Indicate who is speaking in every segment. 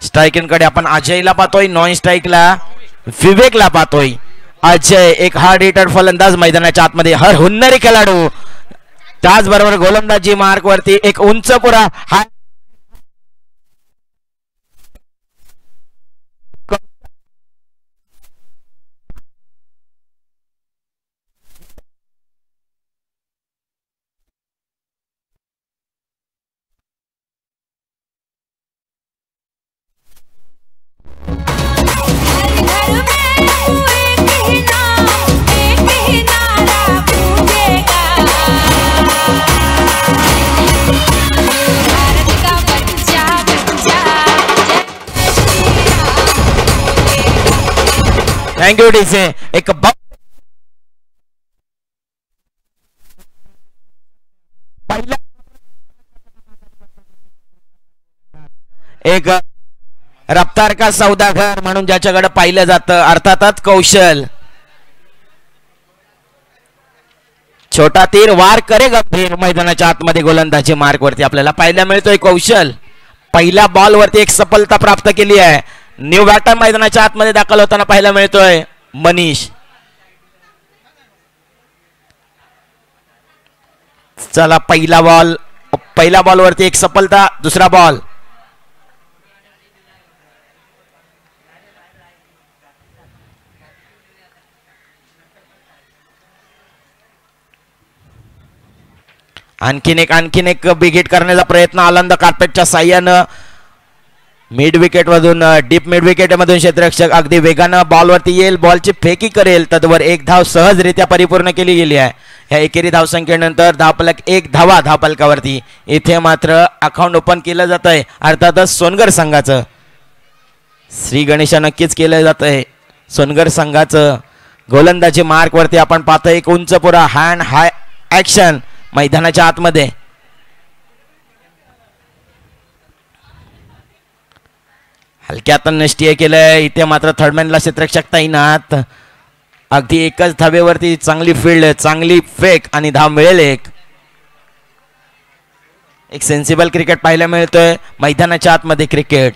Speaker 1: Striking कडे आपण अजयला पाहतोय, नॉन स्ट्राईकला विवेकला पाहतोय. अजय एक हार्ड हिटर फलंदाज मैदानाच्या आतमध्ये, हर हुन्नरी खेळाडू. त्याचबरोबर गोलंदाजी मार्क वरती एक उंच पुरा हा थँक यू डीजे. एक पहिला एक रफ्तार का सौदागर म्हणून ज्याच्याकडे पाहिलं जातं, अर्थातच कौशल. छोटा तीर वार करे गंभीर. मैदानाच्या आतमध्ये गोलंदाजी मार्क वरती आपल्याला पाहायला मिळतोय कौशल. पहिल्या बॉल वरती एक सफलता प्राप्त केली आहे. न्यू बॅटर मैदानाच्या आतमध्ये दाखल होताना पाहायला मिळतोय मनीष. चला पहिला बॉल वरती एक सफलता. दुसरा बॉल आणखीन एक बिग हिट करण्याचा प्रयत्न आनंद कार्पेटच्या साह्यानं. मिड विकेट मधून डीप मिड विकेट मधून क्षेत्ररक्षक अगदी वेगानं बॉलवरती येईल, बॉलची फेकी करेल. तद्वर एक धाव सहजरित्या परिपूर्ण केली गेली आहे. ह्या एकेरी धावसंख्येनंतर धावफलक एक धावा धावफलकावरती. इथे मात्र अकाउंट ओपन केलं जात आहे, अर्थातच सोनगर संघाचं. श्री गणेशा नक्कीच केलं जात आहे सोनगर संघाचं. गोलंदाजी मार्क वरती आपण पाहतोय एक उंच पुरा हँड हाय ऍक्शन मैदानाच्या आतमध्ये. हलक्यात निष्ठीय केलंय. इथे मात्र थर्डमॅनला क्षेत्ररक्षक तैनात. अगदी एकच धावेवरती चांगली फील्ड, चांगली फेक आणि धाव मिळेल. एक सेन्सिबल क्रिकेट पाहायला मिळतोय मैदानाच्या आतमध्ये. क्रिकेट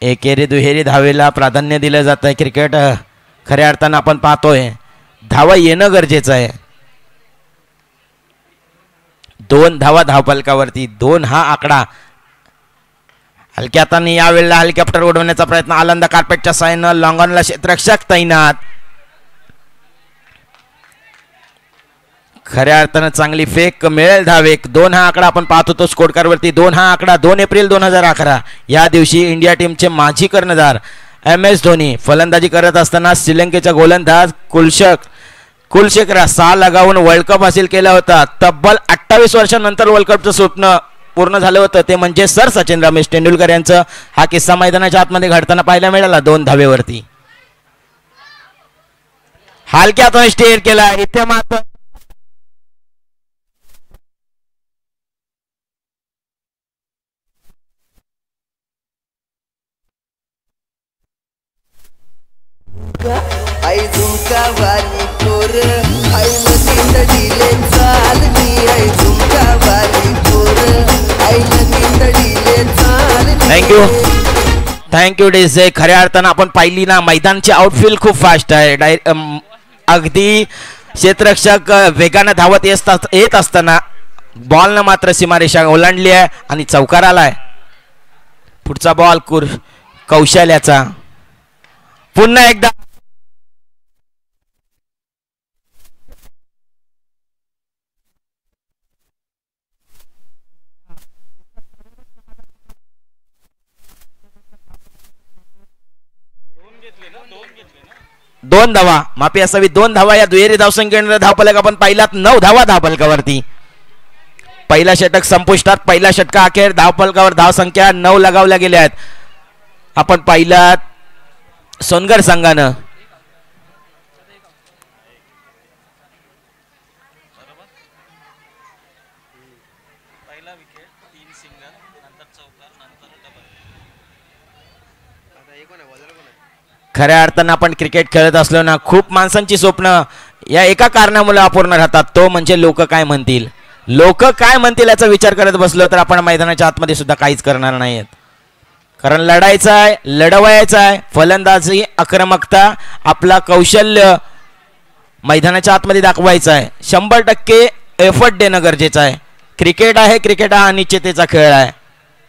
Speaker 1: एकेरी दुहेरी धावेला प्राधान्य दिलं जात आहे. क्रिकेट खऱ्या अर्थानं आपण पाहतोय धावा येणं गरजेचं आहे. 2 धावा धावफलकावरती. 2 हा आकडा. हलक्यात आणि यावेळेला हेलिकॉप्टर उडवण्याचा प्रयत्न आनंद कार्पेटच्या साह्यानं. लॉंगॉनला क्षेत्ररक्षक तैनात. खऱ्या अर्थानं चांगली फेक मिळेल धाव. 2 हा आकडा आपण पाहत होतो स्कोर वरती. 2 हा आकडा. 2 एप्रिल 2011 या दिवशी इंडिया टीमचे माजी कर्णधार MS धोनी फलंदाजी करत असताना श्रीलंकेचा गोलंदाज कुलशेखरा 6 लगावून वर्ल्ड कप हासिल केला होता. तब्बल 28 वर्षांनंतर वर्ल्ड कपचं स्वप्न पूर्ण झालं होतं, ते म्हणजे सर सचिन रमेश तेंडुलकर यांचं. हा किस्सा मैदानाच्या आतमध्ये घडताना पाहायला मिळाला. 2 धावेवरती हलक्यातून स्टेअर केला. इथे मात्र थँक्यू डीजे. खऱ्या अर्थानं आपण पाहिली ना मैदानची आउटफील्ड खूप फास्ट आहे. अगदी क्षेत्ररक्षक वेगानं धावत येत असताना बॉलनं मात्र सीमारेषा ओलांडली आहे आणि चौकार आलाय. पुढचा बॉल कौशल्याचा. पुन्हा एकदा दोन धावा माफी असावी. 2 धावा या दुहेरी धावसंख्येनंतर धावफलक आपण पाहिलात 9 धावा धावफलकावरती. पहिला षटक संपुष्टात. पहिला षटका अखेर धावफलकावर धावसंख्या 9 लगावल्या गेल्या आहेत. आपण पाहिलात सोनगर संघानं. खऱ्या अर्थानं आपण क्रिकेट खेळत असलो ना खूप माणसांची स्वप्न या एका कारणामुळे अपूर्ण राहतात, तो म्हणजे लोक काय म्हणतील. लोक काय म्हणतील याचा विचार करत बसलो तर आपण मैदानाच्या आतमध्ये सुद्धा काहीच करणार नाहीत. कारण लढायचं आहे, लढवायचं आहे. फलंदाजी, आक्रमकता, आपला कौशल्य मैदानाच्या आतमध्ये दाखवायचं आहे. 100% एफर्ट देणं गरजेचं आहे. क्रिकेट आहे, क्रिकेट हा अनिश्चिततेचा खेळ आहे.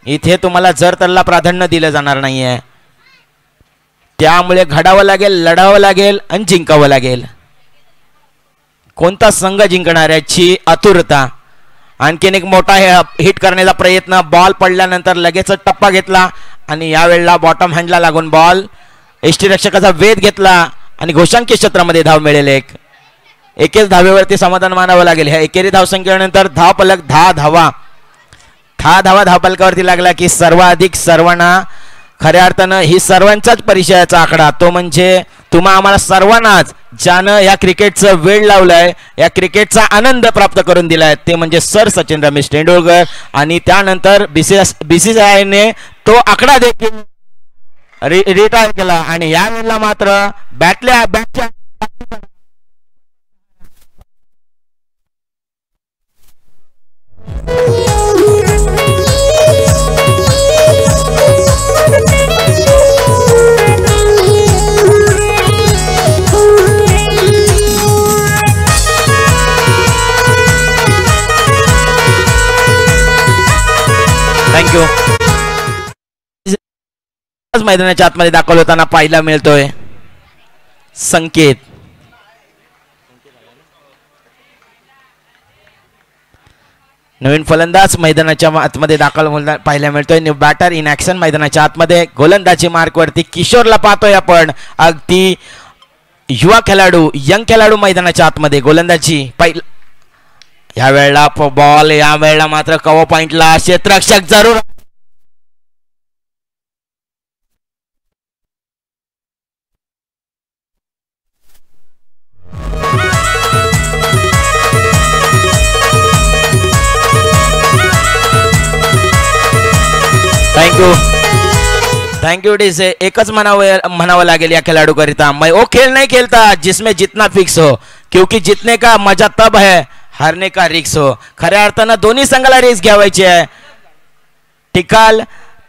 Speaker 1: इथे तुम्हाला जर त्याला प्राधान्य दिलं जाणार नाही आहे. त्यामुळे घडावं लागेल, लढावं लागेल आणि जिंकावं लागेल. कोणता संघ जिंकणार याची आतुरता. आणखीन एक मोठा हिट करण्याचा प्रयत्न. बॉल पडल्यानंतर लगेच टप्पा घेतला आणि यावेळेला बॉटम हँडला लागून बॉल. यष्टीरक्षकाचा वेध घेतला आणि घोषांकी क्षेत्रामध्ये धाव मिळेल. एकेच धावेवरती समाधान मानावं लागेल. ह्या एकेरी धावसंख्येनंतर धावफलक 10 धावा. 10 धावा धावफलकावरती लागला की सर्वाधिक सर्वांना खऱ्या अर्थानं ही सर्वांचाच परिचयाचा आकडा. तो म्हणजे तुम्हा आम्हाला सर्वांनाच ज्यानं या क्रिकेटचं वेळ लावलंय, या क्रिकेटचा आनंद प्राप्त करून दिलाय, ते म्हणजे सर सचिन रमेश तेंडुलकर. आणि त्यानंतर बीसीसीआयने तो आकडा देखील रिटायर केला. आणि यावेळेला मात्र बॅटच्या थँक्यू मैदानाच्या आतमध्ये दाखल होताना पाहायला मिळतोय संकेत. नवीन फलंदाज मैदानाच्या आतमध्ये दाखल पाहायला मिळतोय. न्यू बॅटर इन ऍक्शन मैदानाच्या आतमध्ये. गोलंदाजी मार्कवरती किशोरला पाहतोय आपण. अगदी युवा खेळाडू, यंग खेळाडू मैदानाच्या आतमध्ये. गोलंदाजी पहिला यावेळेला बॉल, यावेळेला मात्र कव्हर पॉइंटला क्षेत्ररक्षक जरूर. Thank you DJ. एकच म्हणावं लागेल या खिलाड़ू करिता, मैं वो खेल नहीं खेलता जिसमें जितना फिक्स हो, क्योंकि जीतने का मजा तब है हारने का रिक्स हो. खऱ्या अर्थानं दोन्ही संघाला रिस्क घ्यावायची आहे. टिकाल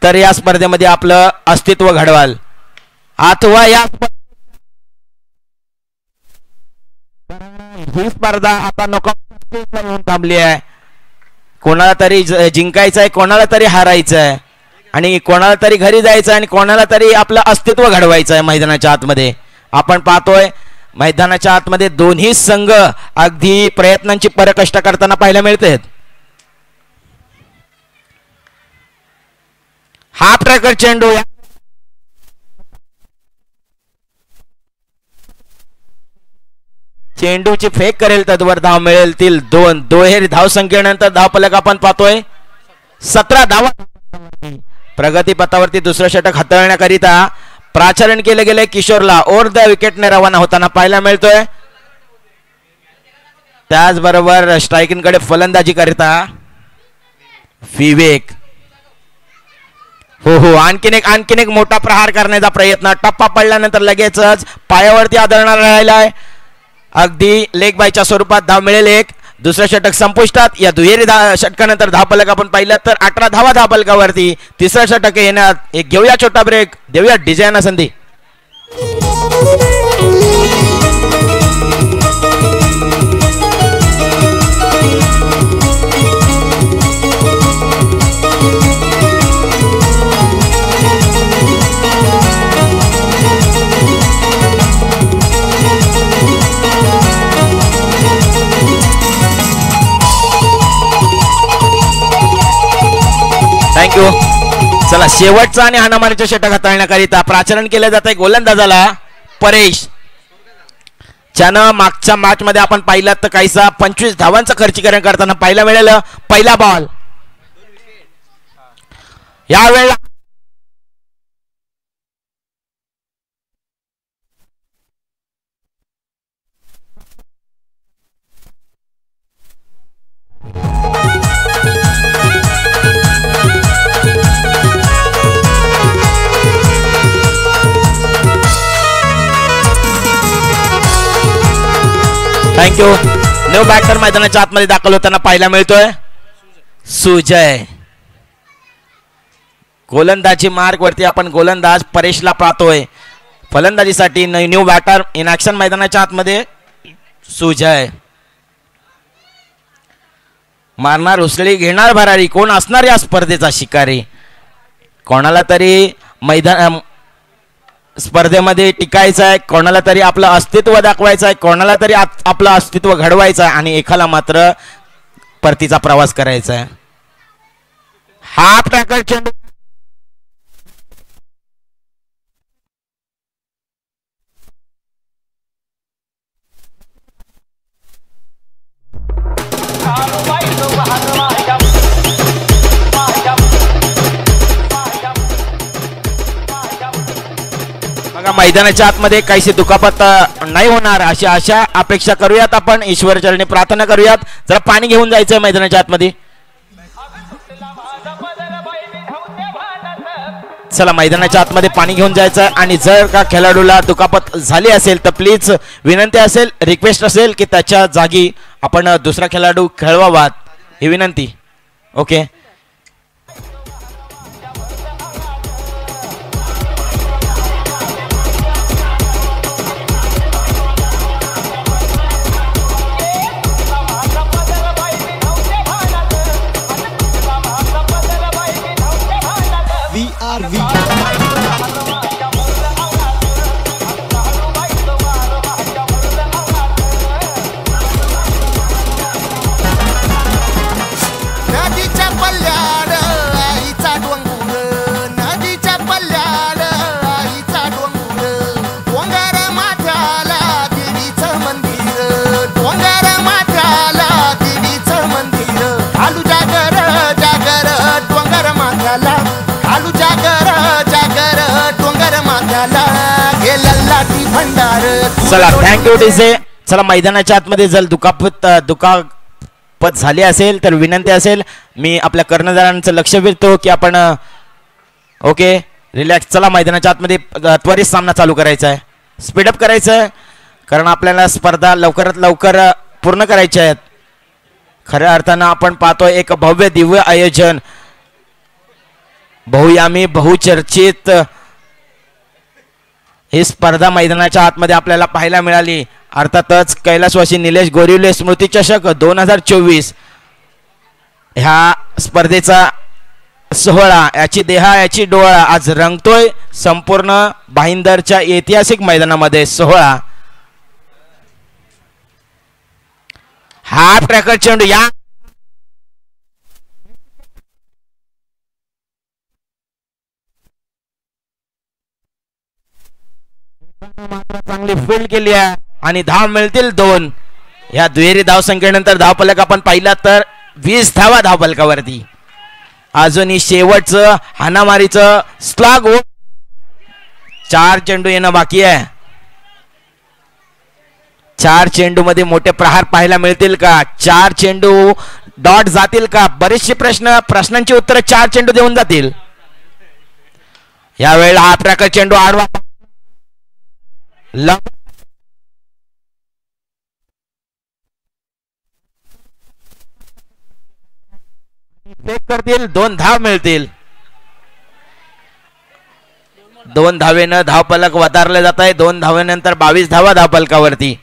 Speaker 1: तर या स्पर्धेमध्ये आपलं अस्तित्व घडवाल, अथवा या ही स्पर्धा आता नको थांबली आहे. कोणाला तरी जिंकायचं आहे, कोणाला तरी हारायचं आहे, आणि कोणाला तरी घरी जायचं आहे, आणि कोणाला तरी आपलं अस्तित्व घडवायचं आहे मैदानाच्या आतमध्ये. आपण पाहतोय मैदानाच्या आतमध्ये दोन्ही संघ अगदी प्रयत्नांची परकष्ट करताना पाहायला मिळते. हाफ ट्रॅकर चेंडू, चेंडूची फेक करेल तद्वर धाव मिळेल. तील 2 दुहेरी धाव संख्येनंतर धावफलक आपण पाहतोय 17 धावा. प्रगती पथावरती दुसरं षटक हाताळण्याकरिता प्राचरण केले गेले किशोरला ओव्हर द विकेटने रवाना होताना पाहायला मिळतोय. त्याचबरोबर स्ट्रायकिंग कडे फलंदाजी करिता विवेक. हो, आणखीन एक मोठा प्रहार करण्याचा प्रयत्न. टप्पा पडल्यानंतर लगेचच पायावरती आदळणार राहिलाय. अगदी लेग बायच्या स्वरूपात धाव मिळेल. दुसरं षटक संपुष्टात. या दुहेरी षटकानंतर धावफलक आपण पाहिलं तर 18 धावा धावफलकावरती. तिसरं षटक येण्यात एक घेऊया छोटा ब्रेक, देऊया डिझायना संधी. थँक्यू. चला, शेवटचा आणि हाणामारीच्या षटक हाताळण्याकरिता प्राचरण केलं जात आहे गोलंदाजाला परेश, ज्यानं मागच्या मॅच मध्ये आपण पाहिलं तर काहीसा 25 धावांचं खर्चीकरण करताना पाहायला मिळालं. पहिला बॉल यावेळेला थँक्यू. न्यू बॅटर मैदानाच्या आतमध्ये दाखल होताना पाहायला मिळतोय सुजय. गोलंदाजी मार्ग वरती आपण गोलंदाज परेशला पाहतोय. फलंदाजीसाठी न्यू बॅटर इन ऍक्शन मैदानाच्या आतमध्ये सुजय. मारणार उसळी घेणार भरारी, कोण असणार या स्पर्धेचा शिकारी? कोणाला तरी मैदान स्पर्धेमध्ये टिकायचं आहे, कोणाला तरी आपलं अस्तित्व दाखवायचं आहे, कोणाला तरी आपलं अस्तित्व घडवायचं आहे आणि एकाला मात्र परतीचा प्रवास करायचा आहे. हाफ टॅकल चेंडू मैदानाच्या आतमध्ये काहीशी दुखापत नाही होणार अशी आशा अपेक्षा करूयात. आपण ईश्वरचरणी प्रार्थना करूयात. जरा पाणी घेऊन जायचं मैदानाच्या आतमध्ये. चला मैदानाच्या आतमध्ये पाणी घेऊन जायचं आणि जर का खेळाडूला दुखापत झाली असेल तर प्लीज विनंती असेल, रिक्वेस्ट असेल की त्याच्या जागी आपण दुसरा खेळाडू खेळवावा, ही विनंती. ओके. चला थँक्यू डीजे. चला मैदानाच्या आतमध्ये जर दुखापत झाली असेल तर विनंती असेल, मी आपल्या कर्णधारांचं लक्ष वेधतो की आपण ओके रिलॅक्स. चला मैदानाच्या आतमध्ये त्वरित सामना चालू करायचा आहे, स्पीडअप करायचं आहे, कारण आपल्याला स्पर्धा लवकरात लवकर पूर्ण करायच्या आहेत. खऱ्या अर्थानं आपण पाहतोय एक भव्य दिव्य आयोजन, बहुयामी बहुचर्चित ही स्पर्धा मैदानाच्या आतमध्ये आपल्याला पाहायला मिळाली. अर्थातच कैलासवासी निलेश गोरिवले स्मृती चषक 2024 ह्या स्पर्धेचा सोहळा, याची देहा याची डोळा आज रंगतोय संपूर्ण भाईंदरच्या ऐतिहासिक मैदानामध्ये. सोहळा हाफ ट्रॅकर चेंडू या चांगली फील्ड केली आहे आणि धाव मिळतील 2. या दुहेरी धाव संख्येनंतर धावफलक आपण पाहिला तर 20 धावा धावफलकावरती. अजूनही शेवटचं हाणामारीचं स्लॉग 4 चेंडू येणं बाकी आहे. 4 चेंडू मध्ये मोठे प्रहार पाहायला मिळतील का? 4 चेंडू डॉट जातील का? बरेचसे प्रश्नांची उत्तरं 4 चेंडू देऊन जातील. यावेळेला हा ट्रॅकर चेंडू आडवा फेक करतील, 2 धाव मिळतील. 2 धावेनं धावफलक वधारले जात आहे. 2 धावेनंतर 22 धावा धावफलकावरती.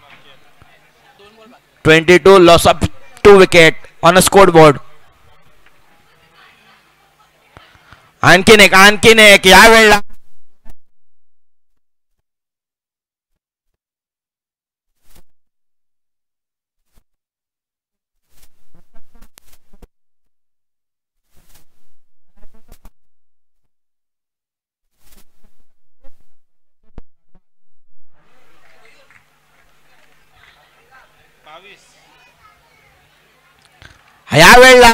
Speaker 1: 22 loss of 2 wicket on a score board. आणखीन एक यावेळेला यावेळेला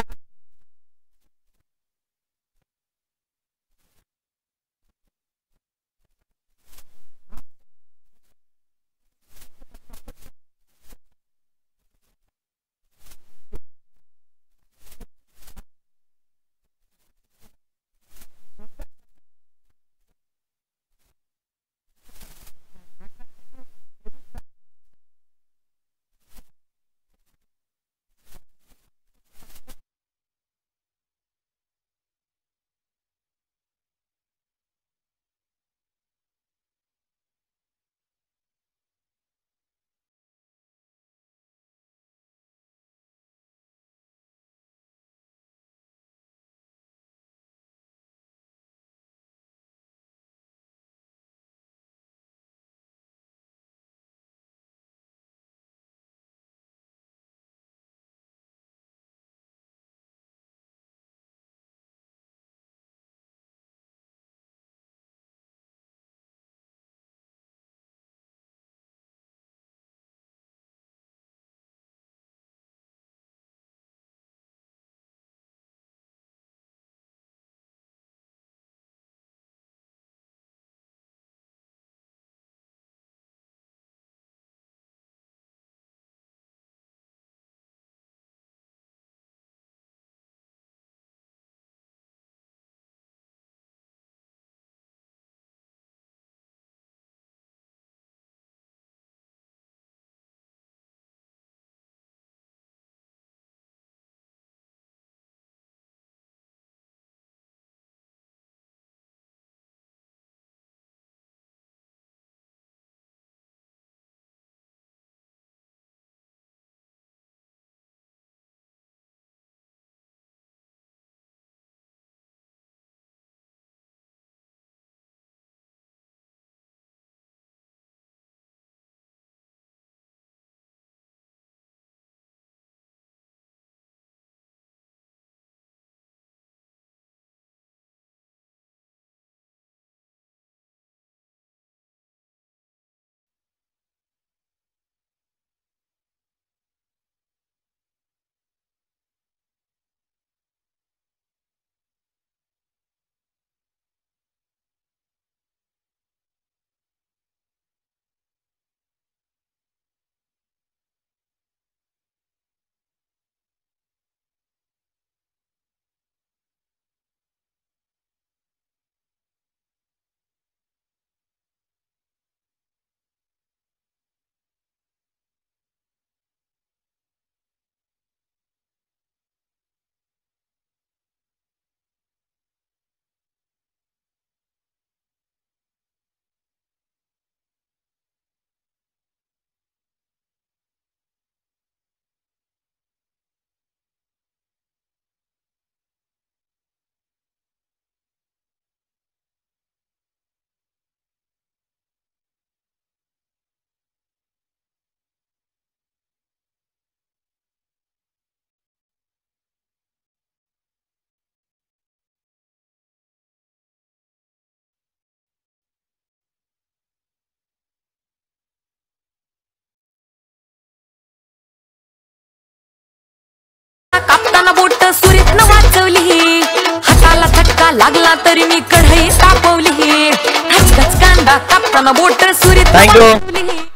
Speaker 2: सुरीतनं वाचवली, हाताला थटका लागला तरी मी कढई तापवली, खचखच कांदा कापताना बोट सुरीत.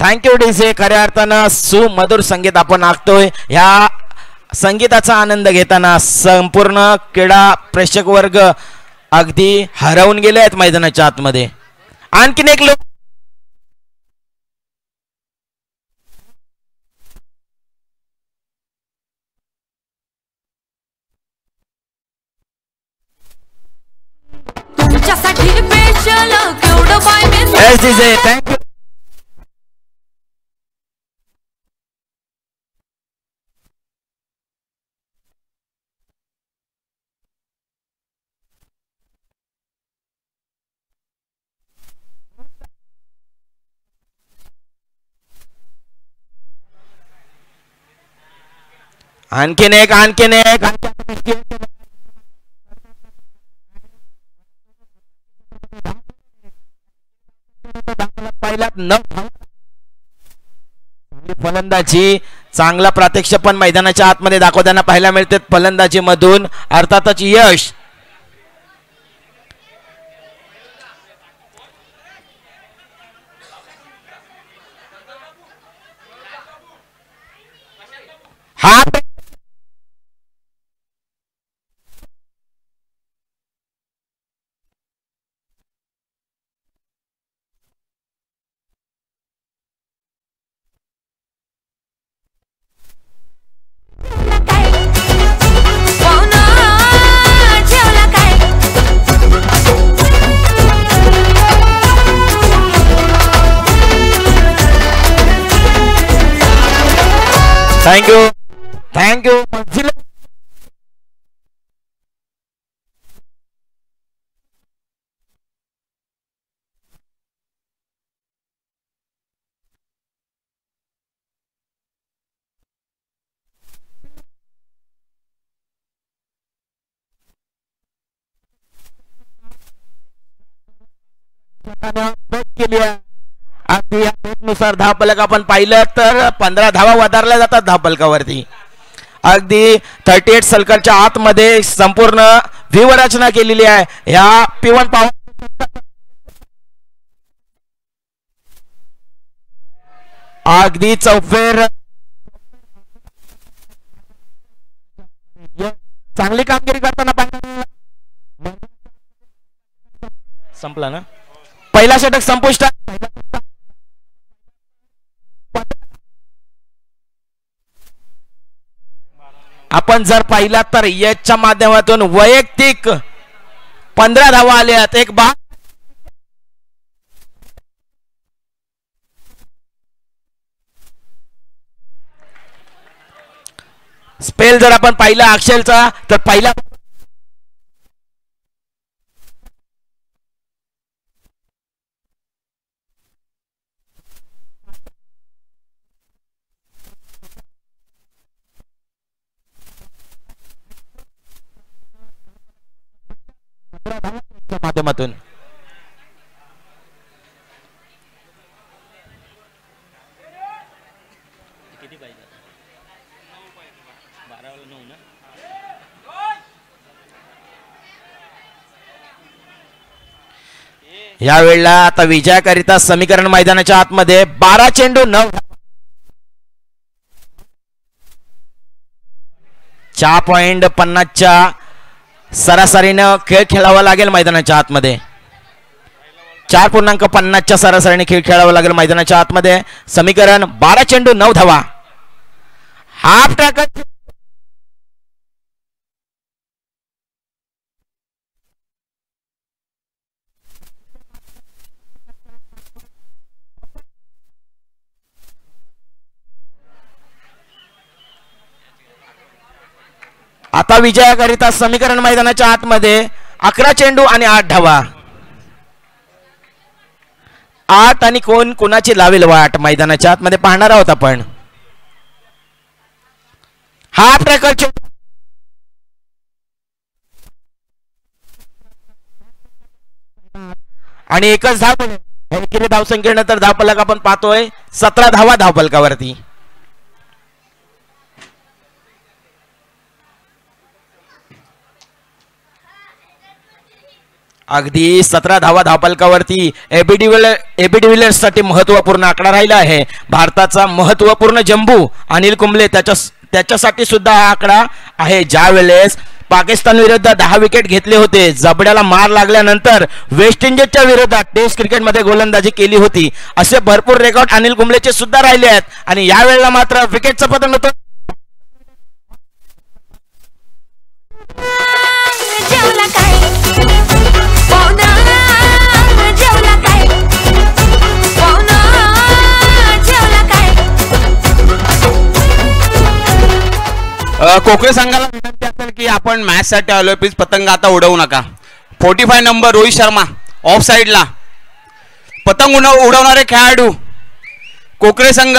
Speaker 1: Thank you DJ. खऱ्या अर्थानं सुमधुर संगीत आपण ऐकतोय. ह्या संगीताचा आनंद घेताना संपूर्ण क्रीडा प्रेक्षक वर्ग अगदी हरवून गेले आहेत मैदानाच्या आतमध्ये. आणखीन एक लोक
Speaker 2: तुमच्यासाठी स्पेशल केवढं बाय मी.
Speaker 1: थँक्यू. आणखीन एक फलंदाजी चांगला प्रात्यक्षिक पण मैदानाच्या आतमध्ये दाखवताना पाहायला मिळते. फलंदाजी मधून अर्थातच यश. हा थँक्यू. नुसार धावफलक आपण पाहिलं तर 15 धावा वधारल्या जातात धावफलकावरती. अगदी 38 सर्कलच्या आतमध्ये संपूर्ण व्यूहरचना केलेली आहे. ह्या P1 अगदी चौफेर चांगली कामगिरी करताना संपला ना. पहिला षटक संपुष्टात. आपण जर पाहिला तर याच्या माध्यमातून वैयक्तिक 15 धावा आल्यात. एक स्पेल जर आपण पाहिला अक्षलचा तर पहिला माध्यमातून या वेळेला आता विजयाकरिता समीकरण मैदानाच्या आतमध्ये 12 चेंडू 9 4.50च्या सरासरीनं खेळ खेळावा लागेल मैदानाच्या आतमध्ये. 4.50च्या सरासरीने खेळ खेळावा लागेल मैदानाच्या आतमध्ये. समीकरण 12 चेंडू 9 धावा. हाफ ट्रॅक आता विजयाकरिता समीकरण मैदानाच्या आतमध्ये 11 चेंडू आणि 8 धावा. 8 आणि कोण कोणाची लावेल वाट मैदानाच्या आतमध्ये पाहणार आहोत आपण. हाफ ट्रॅकर आणि एकच धाव. धावसंख्येनं तर धावफलक आपण पाहतोय 17 धावा धावफलकावरती. अगदी 17 धावा धावपलकावरती एबी डिव्हिलियर्स साठी महत्वपूर्ण आकडा राहिला आहे. भारताचा महत्वपूर्ण जंबू अनिल कुंबळे त्याच्यासाठी सुद्धा हा आकडा आहे. ज्या वेळेस पाकिस्तान विरुद्ध 10 विकेट घेतले होते, जबड्याला मार लागल्यानंतर वेस्ट इंडिजच्या विरोधात टेस्ट क्रिकेटमध्ये गोलंदाजी केली होती, असे भरपूर रेकॉर्ड अनिल कुंबळेचे सुद्धा राहिले आहेत. आणि यावेळेला मात्र विकेटचं पतन होतं.
Speaker 3: कोकळे संघाला विनंती असेल की आपण मॅच साठी आलोय, प्लीज पतंग आता उडवू नका. 45 नंबर रोहित शर्मा ऑफ साइडला. पतंग उडवणारे खेळाडू कोकळे संघ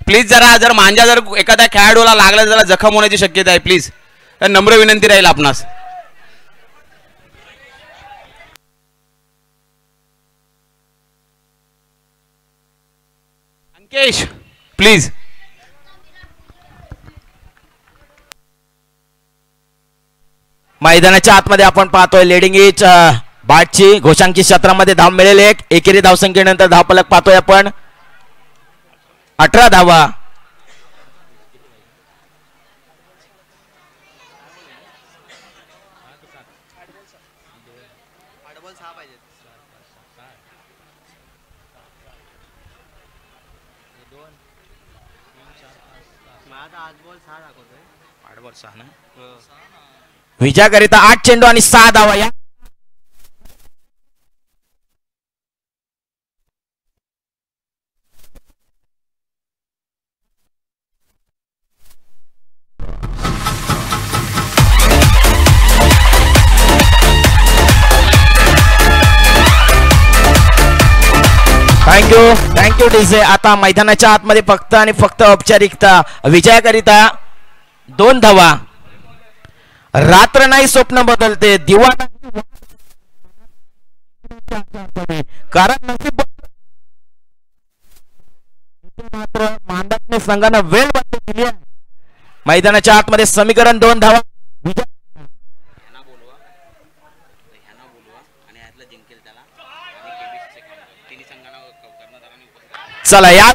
Speaker 3: प्लीज जर मांजा जर एखाद्या खेळाडूला लागला त्याला जखम होण्याची शक्यता आहे, प्लीज नम्र विनंती राहील आपणास. अंकेश प्लीज.
Speaker 1: मैदानाच्या आतमध्ये आपण पाहतोय लेडिंग एज बाटची घोषांकी क्षेत्रामध्ये धाव मिळेल. एकेरी धावसंख्येनंतर धावफलक पाहतोय आपण 18 धावा. विजयाकरिता 8 चेंडू आणि 6 धावा. या थँक्यू डीजे. आता मैदानाच्या आतमध्ये फक्त आणि फक्त औपचारिकता. विजयाकरिता 2 धावा. रात्र नाही स्वप्न बदलते, दिवा कारण नशीब मात्र मांडाने संघानं वेळ बदल दिली आहे. मैदानाच्या आतमध्ये समीकरण 2 धावा. चला या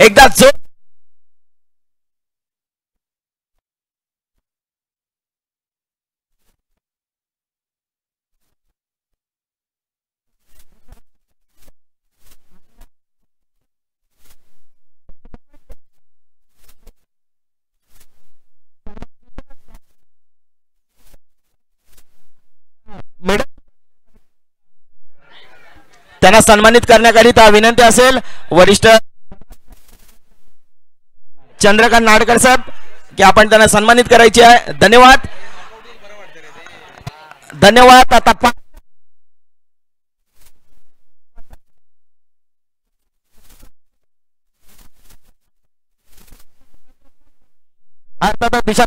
Speaker 1: एकदा जो त्यांना सन्मानित करण्याकरिता विनंती असेल वरिष्ठ चंद्रकांत नाडकर साहेब की आपण त्यांना सन्मानित करायचे आहे. धन्यवाद धन्यवाद. आता दिशा